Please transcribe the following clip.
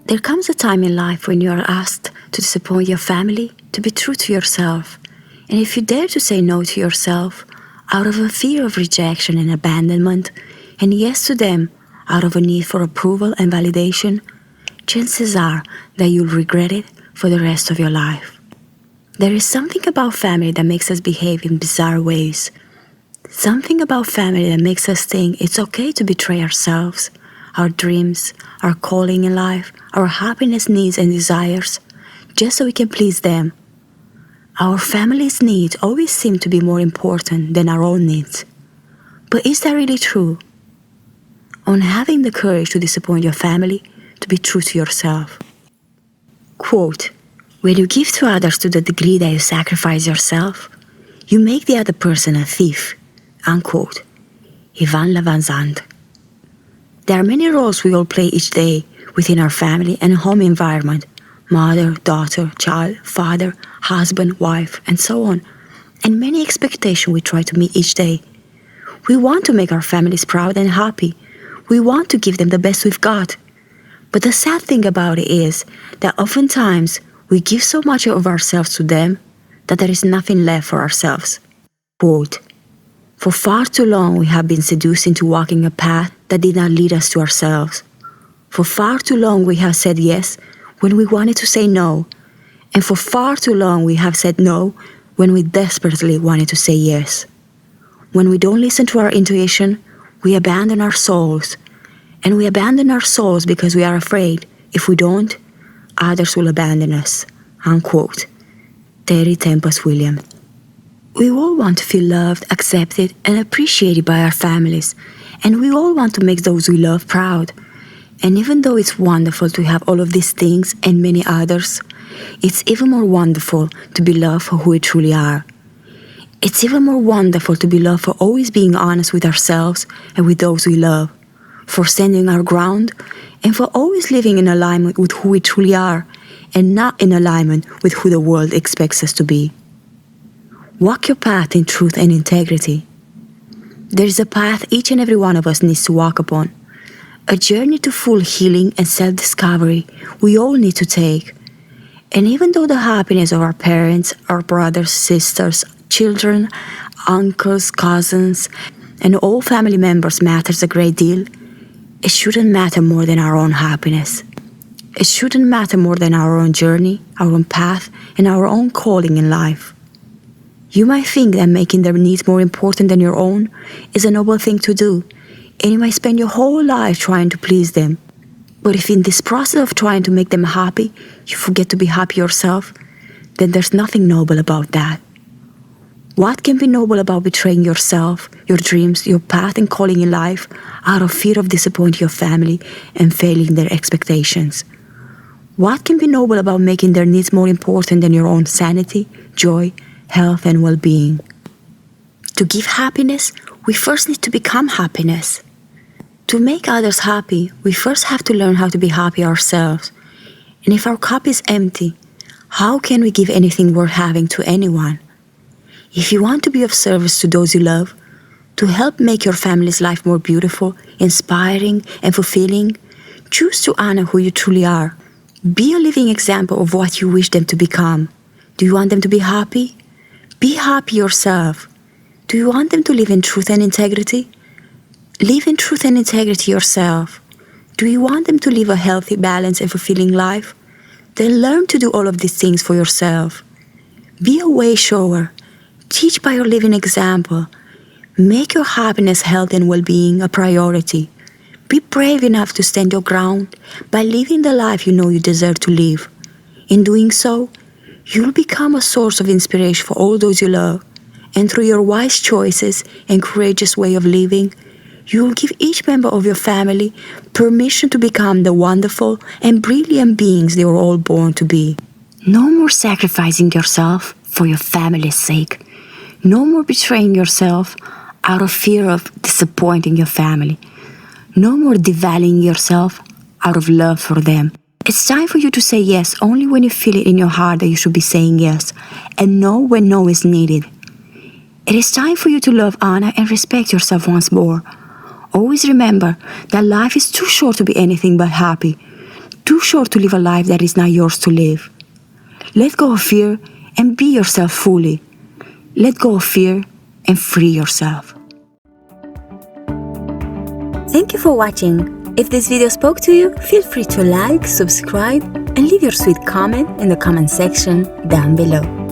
There comes a time in life when you are asked to disappoint your family, to be true to yourself. And if you dare to say no to yourself, out of a fear of rejection and abandonment, and yes to them out of a need for approval and validation, chances are that you'll regret it for the rest of your life. There is something about family that makes us behave in bizarre ways. Something about family that makes us think it's okay to betray ourselves, our dreams, our calling in life, our happiness, needs and desires, just so we can please them. Our family's needs always seem to be more important than our own needs. But is that really true? On having the courage to disappoint your family, to be true to yourself. Quote, "When you give to others to the degree that you sacrifice yourself, you make the other person a thief." Unquote. Ivan Lavanzand. There are many roles we all play each day within our family and home environment: mother, daughter, child, father, husband, wife, and so on, and many expectations we try to meet each day. We want to make our families proud and happy. We want to give them the best we've got. But the sad thing about it is that oftentimes we give so much of ourselves to them that there is nothing left for ourselves. Quote, "For far too long we have been seduced into walking a path that did not lead us to ourselves. For far too long we have said yes when we wanted to say no, and for far too long we have said no when we desperately wanted to say yes. When we don't listen to our intuition, we abandon our souls, and we abandon our souls because we are afraid if we don't, others will abandon us." Unquote. Terry Tempest Williams. We all want to feel loved, accepted, and appreciated by our families, and we all want to make those we love proud. And even though it's wonderful to have all of these things and many others, it's even more wonderful to be loved for who we truly are. It's even more wonderful to be loved for always being honest with ourselves and with those we love, for standing our ground, and for always living in alignment with who we truly are, and not in alignment with who the world expects us to be. Walk your path in truth and integrity. There is a path each and every one of us needs to walk upon, a journey to full healing and self-discovery we all need to take. And even though the happiness of our parents, our brothers, sisters, children, uncles, cousins, and all family members matters a great deal, it shouldn't matter more than our own happiness. It shouldn't matter more than our own journey, our own path, and our own calling in life. You might think that making their needs more important than your own is a noble thing to do, and you might spend your whole life trying to please them. But if in this process of trying to make them happy, you forget to be happy yourself, then there's nothing noble about that. What can be noble about betraying yourself, your dreams, your path and calling in life out of fear of disappointing your family and failing their expectations? What can be noble about making their needs more important than your own sanity, joy, health, and well-being? To give happiness, we first need to become happiness. To make others happy, we first have to learn how to be happy ourselves. And if our cup is empty, how can we give anything worth having to anyone? If you want to be of service to those you love, to help make your family's life more beautiful, inspiring, and fulfilling, choose to honor who you truly are. Be a living example of what you wish them to become. Do you want them to be happy? Be happy yourself. Do you want them to live in truth and integrity? Live in truth and integrity yourself. Do you want them to live a healthy, balanced, and fulfilling life? Then learn to do all of these things for yourself. Be a way shower. Teach by your living example. Make your happiness, health, and well-being a priority. Be brave enough to stand your ground by living the life you know you deserve to live. In doing so, you'll become a source of inspiration for all those you love. And through your wise choices and courageous way of living, you will give each member of your family permission to become the wonderful and brilliant beings they were all born to be. No more sacrificing yourself for your family's sake. No more betraying yourself out of fear of disappointing your family. No more devaluing yourself out of love for them. It's time for you to say yes only when you feel it in your heart that you should be saying yes, and no when no is needed. It is time for you to love, honor, and respect yourself once more. Always remember that life is too short to be anything but happy. too short to live a life that is not yours to live. Let go of fear and be yourself fully. Let go of fear and free yourself. Thank you for watching. If this video spoke to you, feel free to like, subscribe, and leave your sweet comment in the comment section down below.